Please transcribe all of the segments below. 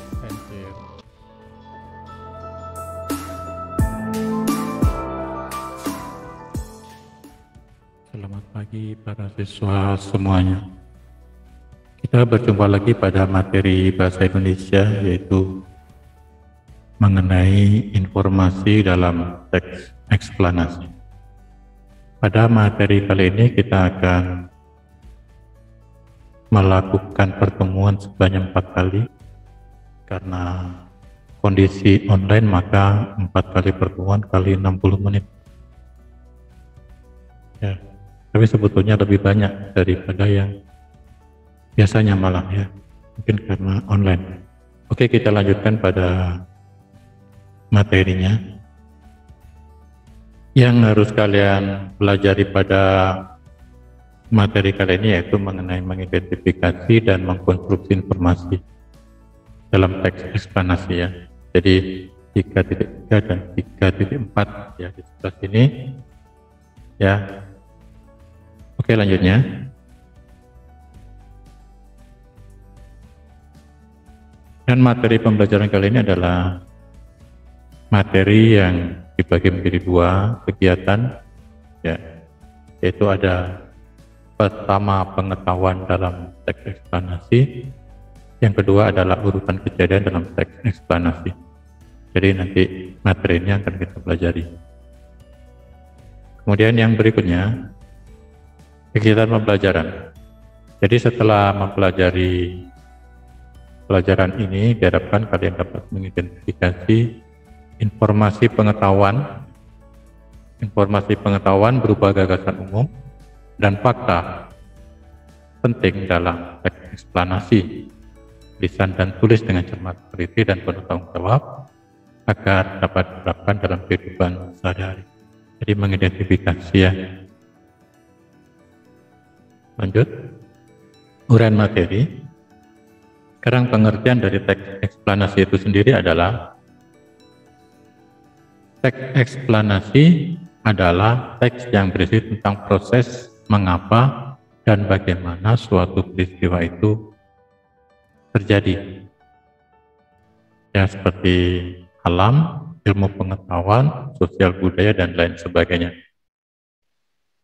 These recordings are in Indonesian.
Thank you. Selamat pagi para siswa semuanya. Kita berjumpa lagi pada materi Bahasa Indonesia, yaitu mengenai informasi dalam teks eksplanasi. Pada materi kali ini kita akan melakukan pertemuan sebanyak 4 kali. Karena kondisi online maka 4 kali pertemuan kali 60 menit. Ya, tapi sebetulnya lebih banyak daripada yang biasanya malah ya, mungkin karena online. Oke, kita lanjutkan pada materinya. Yang harus kalian pelajari pada materi kali ini yaitu mengenai mengidentifikasi dan mengkonstruksi informasi dalam teks eksplanasi ya. Jadi 3.3 dan 3.4 ya di sebelah sini ya. Oke, lanjutnya. Dan materi pembelajaran kali ini adalah materi yang dibagi menjadi 2 kegiatan ya, yaitu ada pertama pengetahuan dalam teks eksplanasi, yang kedua adalah urutan kejadian dalam teks eksplanasi. Jadi nanti materi ini akan kita pelajari. Kemudian yang berikutnya kegiatan pembelajaran. Jadi setelah mempelajari pelajaran ini, diharapkan kalian dapat mengidentifikasi informasi pengetahuan berupa gagasan umum dan fakta penting dalam teks eksplanasi, lisan dan tulis dengan cermat, teliti dan penuh tanggung jawab agar dapat diterapkan dalam kehidupan sehari-hari. Jadi mengidentifikasi ya. Lanjut, uraian materi. Sekarang pengertian dari teks eksplanasi itu sendiri adalah teks eksplanasi adalah teks yang berisi tentang proses mengapa dan bagaimana suatu peristiwa itu terjadi. Ya, seperti alam, ilmu pengetahuan, sosial budaya, dan lain sebagainya.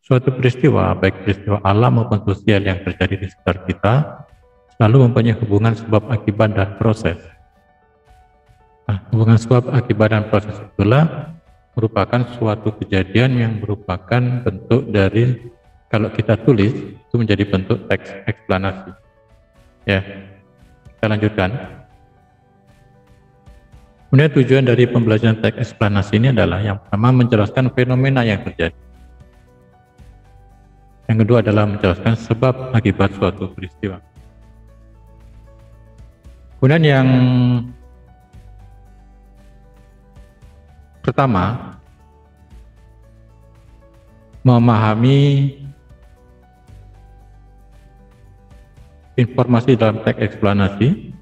Suatu peristiwa, baik peristiwa alam maupun sosial yang terjadi di sekitar kita, selalu mempunyai hubungan sebab akibat dan proses. Nah, hubungan sebab akibat dan proses itulah merupakan suatu kejadian yang merupakan bentuk dari, kalau kita tulis, itu menjadi bentuk teks eksplanasi. Ya, kita lanjutkan. Kemudian tujuan dari pembelajaran teks eksplanasi ini adalah yang pertama menjelaskan fenomena yang terjadi. Yang kedua adalah menjelaskan sebab akibat suatu peristiwa. Kemudian yang pertama, memahami informasi dalam teks eksplanasi.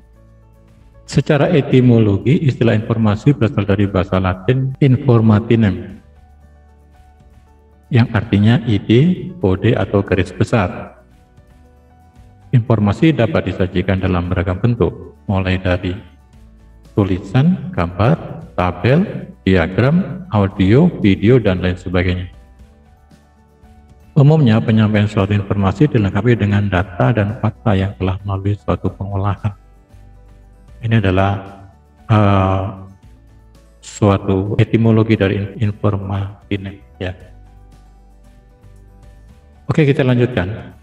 Secara etimologi, istilah informasi berasal dari bahasa Latin informatinem, yang artinya ide, kode, atau garis besar. Informasi dapat disajikan dalam beragam bentuk, mulai dari tulisan, gambar, tabel, diagram, audio, video, dan lain sebagainya. Umumnya, penyampaian suatu informasi dilengkapi dengan data dan fakta yang telah melalui suatu pengolahan. Ini adalah suatu etimologi dari informatinem ya. Oke, kita lanjutkan.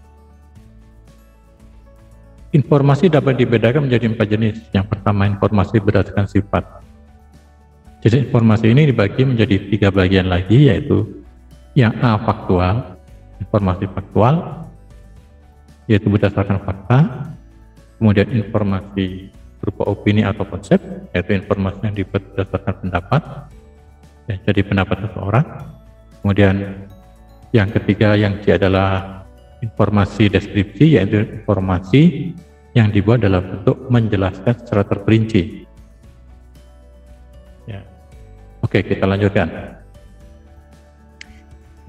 Informasi dapat dibedakan menjadi 4 jenis. Yang pertama, informasi berdasarkan sifat. Jadi informasi ini dibagi menjadi 3 bagian lagi, yaitu yang A, faktual, informasi faktual, yaitu berdasarkan fakta. Kemudian informasi berupa opini atau konsep, yaitu informasi yang dibuat berdasarkan pendapat, ya, jadi pendapat seseorang. Kemudian yang ketiga yang C adalah informasi deskripsi, yaitu informasi yang dibuat dalam bentuk menjelaskan secara terperinci. Ya. Oke, kita lanjutkan.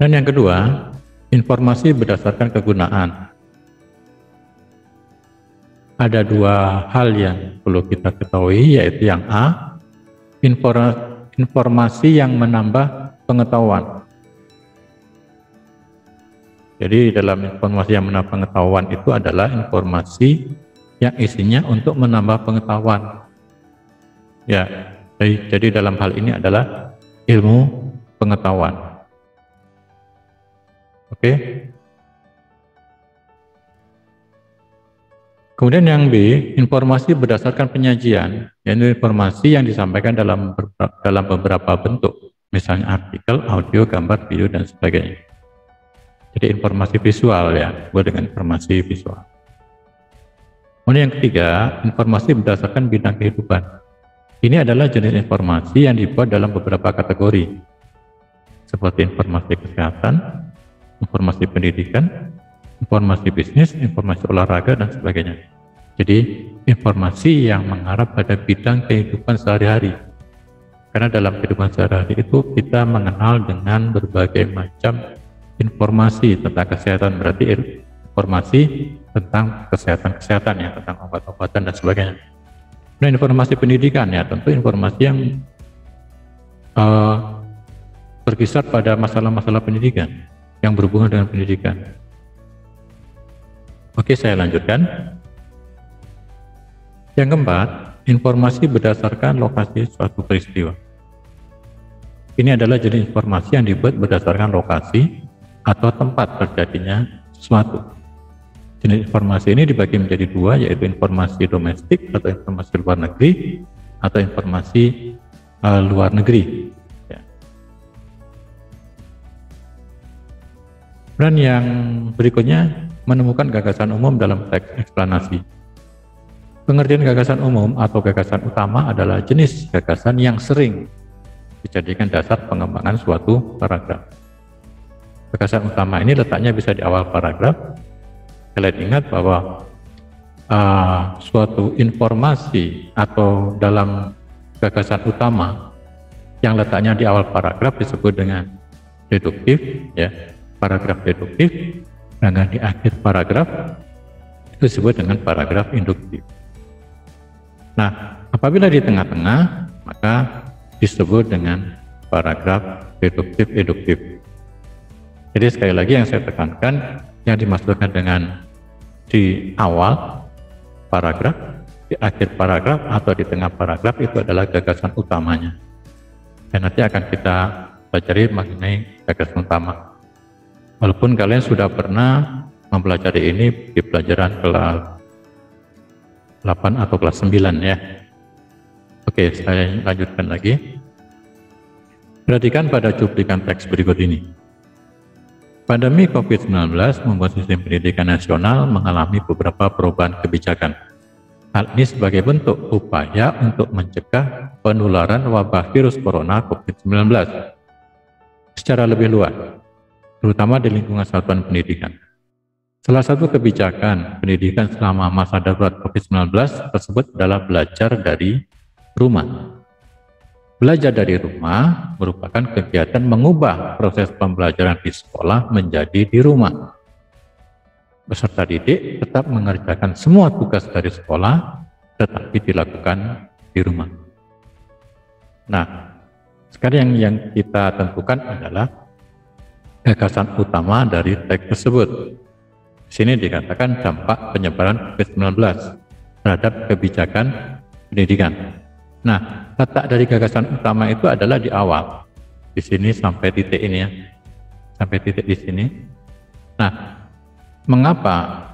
Dan yang kedua, informasi berdasarkan kegunaan. ada dua hal yang perlu kita ketahui, yaitu yang A, informasi yang menambah pengetahuan. Jadi dalam informasi yang menambah pengetahuan itu adalah informasi yang isinya untuk menambah pengetahuan. Ya, jadi dalam hal ini adalah ilmu pengetahuan. Oke. Kemudian yang B, informasi berdasarkan penyajian, yaitu informasi yang disampaikan dalam beberapa bentuk, misalnya artikel, audio, gambar, video, dan sebagainya. Jadi informasi visual ya, buat dengan informasi visual. Kemudian yang ketiga, informasi berdasarkan bidang kehidupan. Ini adalah jenis informasi yang dibuat dalam beberapa kategori, seperti informasi kesehatan, informasi pendidikan, informasi bisnis, informasi olahraga, dan sebagainya. Jadi informasi yang mengarah pada bidang kehidupan sehari-hari. Karena dalam kehidupan sehari-hari itu kita mengenal dengan berbagai macam informasi tentang kesehatan, berarti informasi tentang kesehatan ya, tentang obat-obatan dan sebagainya. Nah, informasi pendidikan ya, tentu informasi yang berkisar pada masalah-masalah pendidikan yang berhubungan dengan pendidikan. Oke, saya lanjutkan. Yang keempat, informasi berdasarkan lokasi suatu peristiwa. Ini adalah jenis informasi yang dibuat berdasarkan lokasi atau tempat terjadinya sesuatu. Jenis informasi ini dibagi menjadi dua, yaitu informasi domestik atau informasi luar negeri, atau informasi luar negeri. Ya. Dan yang berikutnya, menemukan gagasan umum dalam teks eksplanasi. Pengertian gagasan umum atau gagasan utama adalah jenis gagasan yang sering dijadikan dasar pengembangan suatu paragraf. Gagasan utama ini letaknya bisa di awal paragraf. Kalian ingat bahwa suatu informasi atau dalam gagasan utama yang letaknya di awal paragraf disebut dengan deduktif, ya, paragraf deduktif. Dan di akhir paragraf itu disebut dengan paragraf induktif. Nah, apabila di tengah-tengah, maka disebut dengan paragraf deduktif-induktif. Jadi sekali lagi yang saya tekankan, yang dimaksudkan dengan di awal paragraf, di akhir paragraf, atau di tengah paragraf itu adalah gagasan utamanya. Dan nanti akan kita pelajari mengenai gagasan utama. Walaupun kalian sudah pernah mempelajari ini di pelajaran kelas 8 atau kelas 9 ya. Oke, saya lanjutkan lagi. Perhatikan pada cuplikan teks berikut ini. Pandemi COVID-19 membuat sistem pendidikan nasional mengalami beberapa perubahan kebijakan. Hal ini sebagai bentuk upaya untuk mencegah penularan wabah virus corona COVID-19 secara lebih luas, terutama di lingkungan satuan pendidikan. Salah satu kebijakan pendidikan selama masa darurat COVID-19 tersebut adalah belajar dari rumah. Belajar dari rumah merupakan kegiatan mengubah proses pembelajaran di sekolah menjadi di rumah. Peserta didik tetap mengerjakan semua tugas dari sekolah, tetapi dilakukan di rumah. Nah, sekarang yang kita tentukan adalah gagasan utama dari teks tersebut. Di sini dikatakan dampak penyebaran COVID-19 terhadap kebijakan pendidikan. Nah, letak dari gagasan utama itu adalah di awal. Di sini sampai titik ini ya. Sampai titik di sini. Nah, mengapa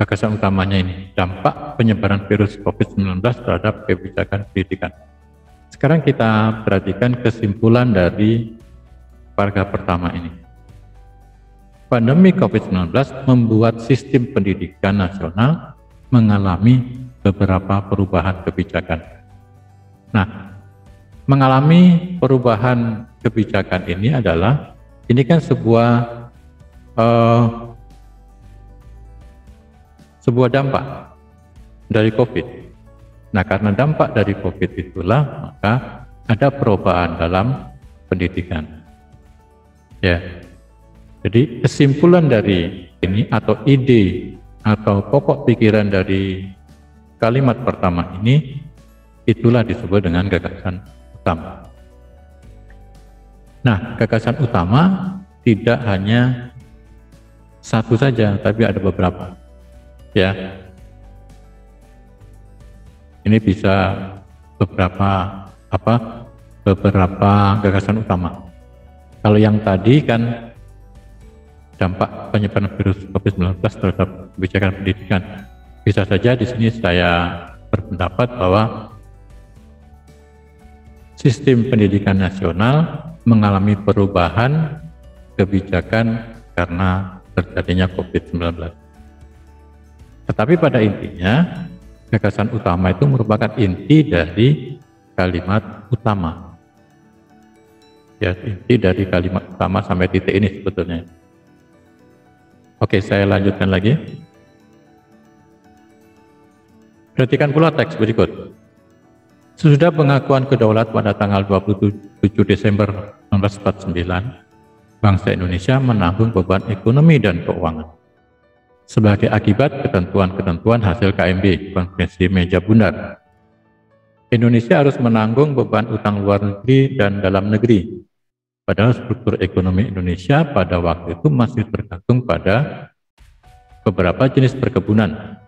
gagasan utamanya ini? Dampak penyebaran virus COVID-19 terhadap kebijakan pendidikan. Sekarang kita perhatikan kesimpulan dari paragraf pertama ini. Pandemi COVID-19 membuat sistem pendidikan nasional mengalami beberapa perubahan kebijakan. Nah, mengalami perubahan kebijakan ini adalah, ini kan sebuah dampak dari COVID. Nah, karena dampak dari COVID itulah, maka ada perubahan dalam pendidikan. Ya, jadi kesimpulan dari ini atau ide atau pokok pikiran dari kalimat pertama ini, itulah disebut dengan gagasan utama. Nah, gagasan utama tidak hanya satu saja, tapi ada beberapa. Ya, ini bisa beberapa gagasan utama. Kalau yang tadi kan dampak penyebaran virus COVID-19 terhadap kebijakan pendidikan, bisa saja di sini saya berpendapat bahwa sistem pendidikan nasional mengalami perubahan kebijakan karena terjadinya COVID-19. Tetapi pada intinya, gagasan utama itu merupakan inti dari kalimat utama. Ya, inti dari kalimat utama sampai titik ini sebetulnya. Oke, saya lanjutkan lagi. Perhatikan pula teks berikut. Sesudah pengakuan kedaulatan pada tanggal 27 Desember 1949, bangsa Indonesia menanggung beban ekonomi dan keuangan. Sebagai akibat ketentuan-ketentuan hasil KMB, Konferensi Meja Bundar, Indonesia harus menanggung beban utang luar negeri dan dalam negeri. Padahal struktur ekonomi Indonesia pada waktu itu masih tergantung pada beberapa jenis perkebunan.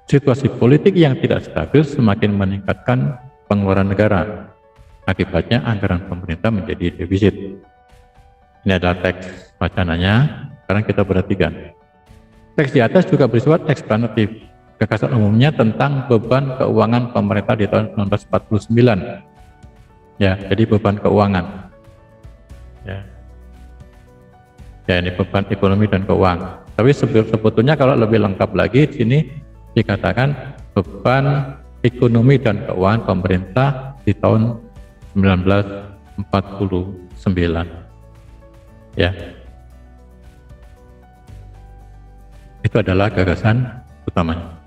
Situasi politik yang tidak stabil semakin meningkatkan pengeluaran negara. Akibatnya anggaran pemerintah menjadi defisit. Ini adalah teks wacananya. Sekarang kita perhatikan. Teks di atas juga bersifat eksplanatif. Gagasan umumnya tentang beban keuangan pemerintah di tahun 1949. Ya, jadi beban keuangan. Ya, ini beban ekonomi dan keuangan. Tapi sebetulnya kalau lebih lengkap lagi di sini dikatakan beban ekonomi dan keuangan pemerintah di tahun 1949. Ya. Itu adalah gagasan utamanya.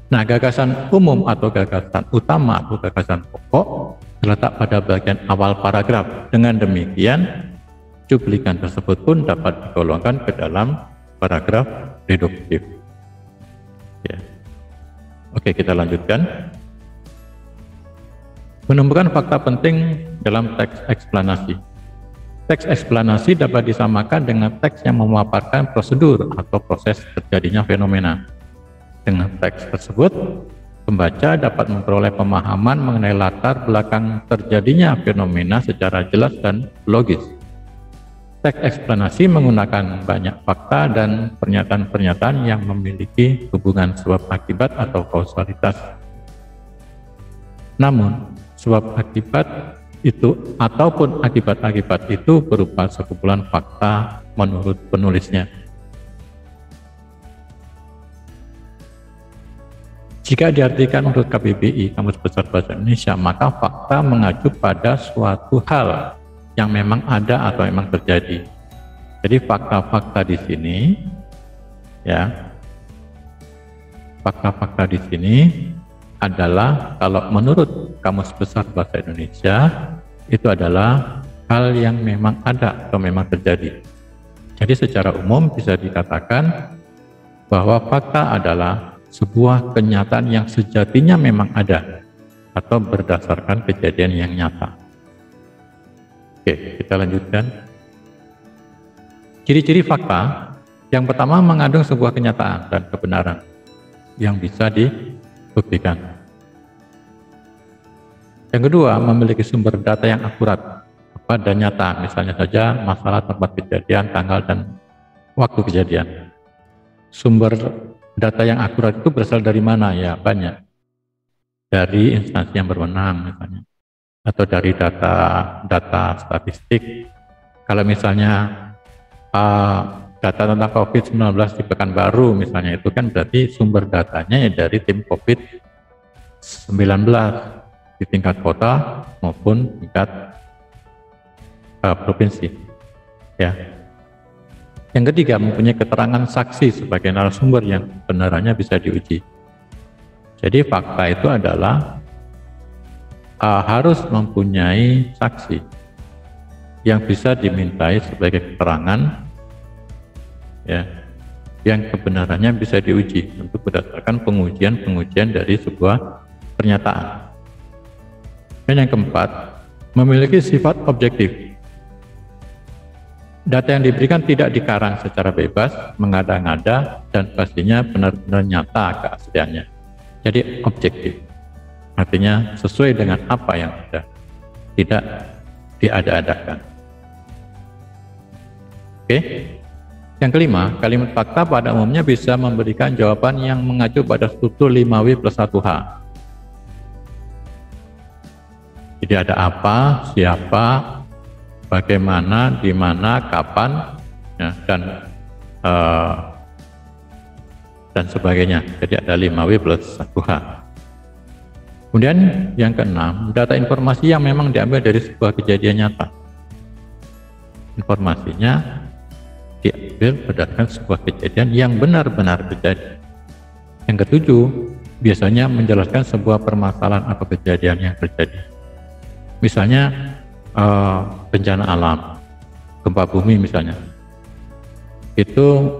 Nah, gagasan umum atau gagasan utama atau gagasan pokok terletak pada bagian awal paragraf. Dengan demikian, cuplikan tersebut pun dapat digolongkan ke dalam paragraf reduktif. Ya. Oke, kita lanjutkan. Menemukan fakta penting dalam teks eksplanasi. Teks eksplanasi dapat disamakan dengan teks yang memaparkan prosedur atau proses terjadinya fenomena. Dengan teks tersebut, pembaca dapat memperoleh pemahaman mengenai latar belakang terjadinya fenomena secara jelas dan logis. Teks eksplanasi menggunakan banyak fakta dan pernyataan-pernyataan yang memiliki hubungan sebab akibat atau kausalitas. Namun, sebab akibat itu ataupun akibat-akibat itu berupa sekumpulan fakta menurut penulisnya. Jika diartikan menurut KBBI, Kamus Besar Bahasa Indonesia, maka fakta mengacu pada suatu hal yang memang ada atau memang terjadi. Jadi fakta-fakta di sini, ya, fakta-fakta di sini adalah kalau menurut Kamus Besar Bahasa Indonesia itu adalah hal yang memang ada atau memang terjadi. Jadi secara umum bisa dikatakan bahwa fakta adalah sebuah kenyataan yang sejatinya memang ada atau berdasarkan kejadian yang nyata. Oke, kita lanjutkan. Ciri-ciri fakta yang pertama mengandung sebuah kenyataan dan kebenaran yang bisa dibuktikan. Yang kedua, memiliki sumber data yang akurat dan nyata, misalnya saja masalah tempat kejadian, tanggal dan waktu kejadian. Sumber data yang akurat itu berasal dari mana? Ya, banyak. Dari instansi yang berwenang misalnya, atau dari data statistik. Kalau misalnya data tentang COVID-19 di Pekanbaru misalnya, itu kan berarti sumber datanya ya dari tim COVID-19 di tingkat kota maupun tingkat provinsi. Ya. Yang ketiga, mempunyai keterangan saksi sebagai narasumber yang kebenarannya bisa diuji. Jadi fakta itu adalah harus mempunyai saksi yang bisa dimintai sebagai keterangan, ya, yang kebenarannya bisa diuji untuk berdasarkan pengujian-pengujian dari sebuah pernyataan. Dan yang keempat, memiliki sifat objektif. Data yang diberikan tidak dikarang secara bebas, mengada-ngada, dan pastinya benar-benar nyata keasliannya. Jadi objektif, artinya sesuai dengan apa yang ada, tidak diada-adakan. Oke. Yang kelima, kalimat fakta pada umumnya bisa memberikan jawaban yang mengacu pada struktur 5W plus 1H. Jadi ada apa, siapa, bagaimana, di mana, kapan, ya, dan sebagainya. Jadi ada 5W plus 1H. Kemudian yang keenam, data informasi yang memang diambil dari sebuah kejadian nyata. Informasinya diambil berdasarkan sebuah kejadian yang benar-benar terjadi. Yang ketujuh, biasanya menjelaskan sebuah permasalahan atau kejadian yang terjadi. Misalnya bencana alam, gempa bumi misalnya, itu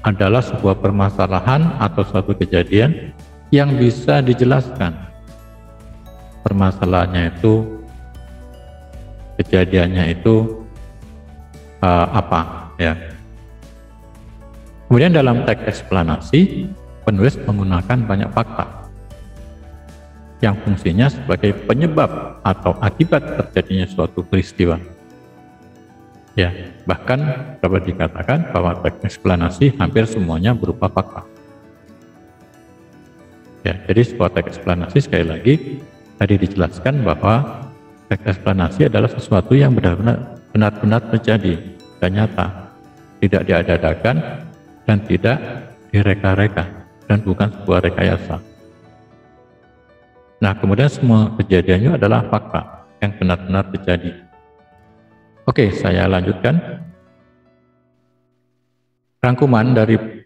adalah sebuah permasalahan atau suatu kejadian yang bisa dijelaskan. Permasalahannya itu, kejadiannya itu apa ya. Kemudian dalam teks eksplanasi, penulis menggunakan banyak fakta yang fungsinya sebagai penyebab atau akibat terjadinya suatu peristiwa. Ya, bahkan dapat dikatakan bahwa teks eksplanasi hampir semuanya berupa fakta. Ya, jadi sebuah teks eksplanasi sekali lagi tadi dijelaskan bahwa teks eksplanasi adalah sesuatu yang benar-benar terjadi dan nyata, tidak diada-adakan dan tidak direka-reka, dan bukan sebuah rekayasa. Nah, kemudian semua kejadiannya adalah fakta yang benar-benar terjadi. Oke, saya lanjutkan. Rangkuman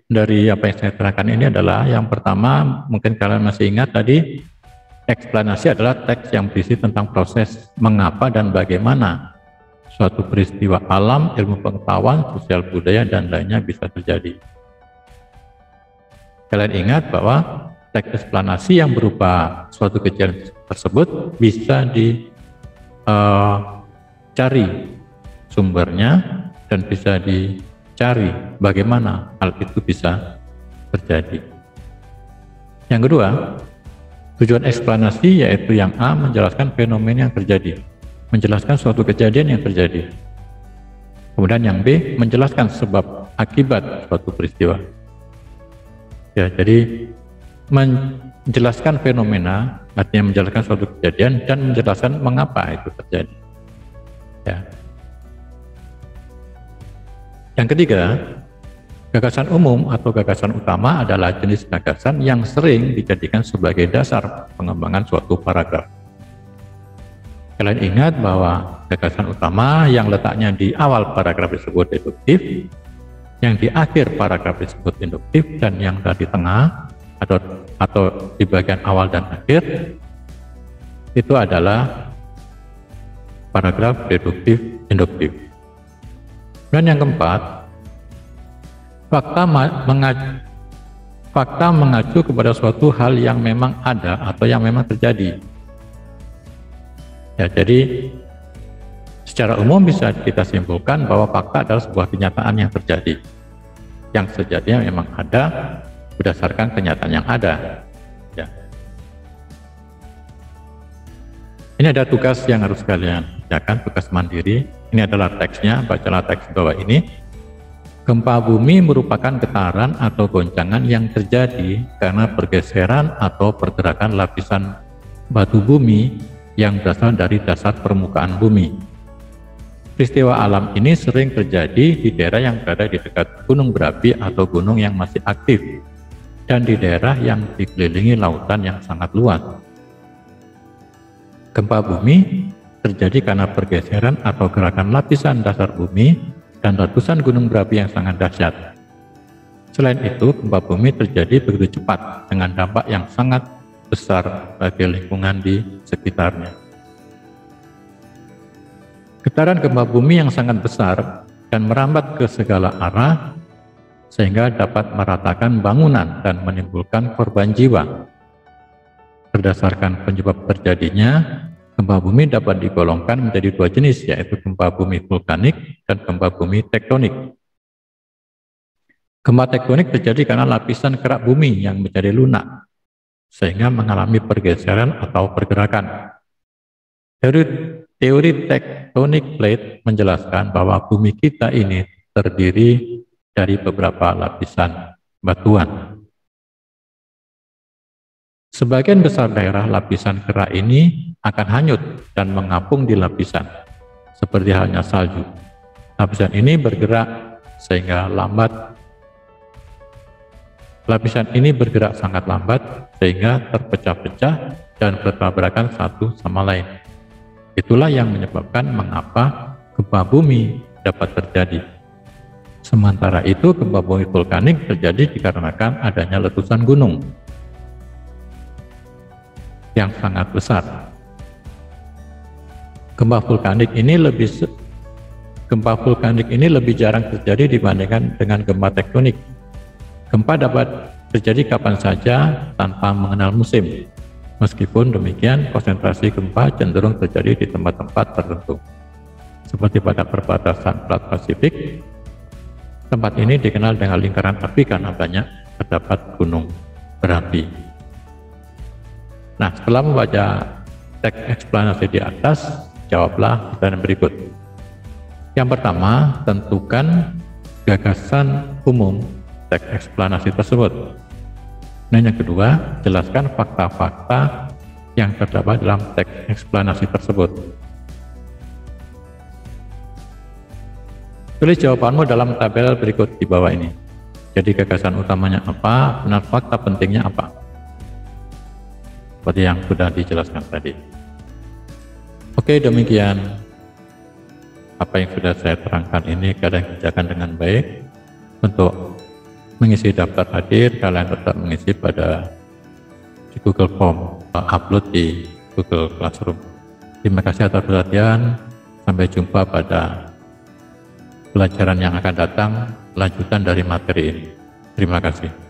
dari apa yang saya terangkan ini adalah, yang pertama, mungkin kalian masih ingat tadi, eksplanasi adalah teks yang berisi tentang proses mengapa dan bagaimana suatu peristiwa alam, ilmu pengetahuan, sosial budaya, dan lainnya bisa terjadi. Kalian ingat bahwa teks eksplanasi yang berupa suatu kejadian tersebut bisa dicari sumbernya dan bisa dicari bagaimana hal itu bisa terjadi. Yang kedua, tujuan eksplanasi yaitu yang A, menjelaskan fenomena yang terjadi, menjelaskan suatu kejadian yang terjadi. Kemudian yang B, menjelaskan sebab akibat suatu peristiwa. Ya, jadi menjelaskan fenomena artinya menjelaskan suatu kejadian dan menjelaskan mengapa itu terjadi. Ya. Yang ketiga, gagasan umum atau gagasan utama adalah jenis gagasan yang sering dijadikan sebagai dasar pengembangan suatu paragraf. Kalian ingat bahwa gagasan utama yang letaknya di awal paragraf disebut deduktif, yang di akhir paragraf disebut induktif, dan yang di tengah atau di bagian awal dan akhir itu adalah paragraf deduktif induktif. Dan yang keempat, fakta mengacu kepada suatu hal yang memang ada atau yang memang terjadi. Ya, jadi secara umum bisa kita simpulkan bahwa fakta adalah sebuah kenyataan yang terjadi, yang sejatinya memang ada berdasarkan kenyataan yang ada. Ya. Ini ada tugas yang harus kalian kerjakan, tugas mandiri. Ini adalah teksnya, bacalah teks bawah ini. Gempa bumi merupakan getaran atau goncangan yang terjadi karena pergeseran atau pergerakan lapisan batu bumi yang berasal dari dasar permukaan bumi. Peristiwa alam ini sering terjadi di daerah yang berada di dekat gunung berapi atau gunung yang masih aktif, dan di daerah yang dikelilingi lautan yang sangat luas. Gempa bumi terjadi karena pergeseran atau gerakan lapisan dasar bumi dan letusan gunung berapi yang sangat dahsyat. Selain itu, gempa bumi terjadi begitu cepat dengan dampak yang sangat besar bagi lingkungan di sekitarnya. Getaran gempa bumi yang sangat besar dan merambat ke segala arah sehingga dapat meratakan bangunan dan menimbulkan korban jiwa. Berdasarkan penyebab terjadinya, gempa bumi dapat digolongkan menjadi dua jenis, yaitu gempa bumi vulkanik dan gempa bumi tektonik. Gempa tektonik terjadi karena lapisan kerak bumi yang menjadi lunak, sehingga mengalami pergeseran atau pergerakan. Teori tectonic plate menjelaskan bahwa bumi kita ini terdiri dari beberapa lapisan batuan. Sebagian besar daerah lapisan kerak ini akan hanyut dan mengapung di lapisan, seperti halnya salju. Lapisan ini bergerak sangat lambat sehingga terpecah-pecah dan bertabrakan satu sama lain. Itulah yang menyebabkan mengapa gempa bumi dapat terjadi. Sementara itu, gempa bumi vulkanik terjadi dikarenakan adanya letusan gunung yang sangat besar. Gempa vulkanik ini lebih jarang terjadi dibandingkan dengan gempa tektonik. Gempa dapat terjadi kapan saja tanpa mengenal musim. Meskipun demikian, konsentrasi gempa cenderung terjadi di tempat-tempat tertentu. Seperti pada perbatasan Selat Pasifik, tempat ini dikenal dengan lingkaran api karena banyak terdapat gunung berapi. Nah, setelah membaca teks eksplanasi di atas, jawablah pertanyaan berikut. Yang pertama, tentukan gagasan umum teks eksplanasi tersebut. Dan yang kedua, jelaskan fakta-fakta yang terdapat dalam teks eksplanasi tersebut. Tulis jawabanmu dalam tabel berikut di bawah ini. Jadi gagasan utamanya apa, dan fakta pentingnya apa. Seperti yang sudah dijelaskan tadi. Oke, demikian apa yang sudah saya terangkan ini kalian kerjakan dengan baik. Untuk mengisi daftar hadir, kalian tetap mengisi di Google Form, upload di Google Classroom. Terima kasih atas perhatian. Sampai jumpa pada pelajaran yang akan datang, lanjutan dari materi ini. Terima kasih.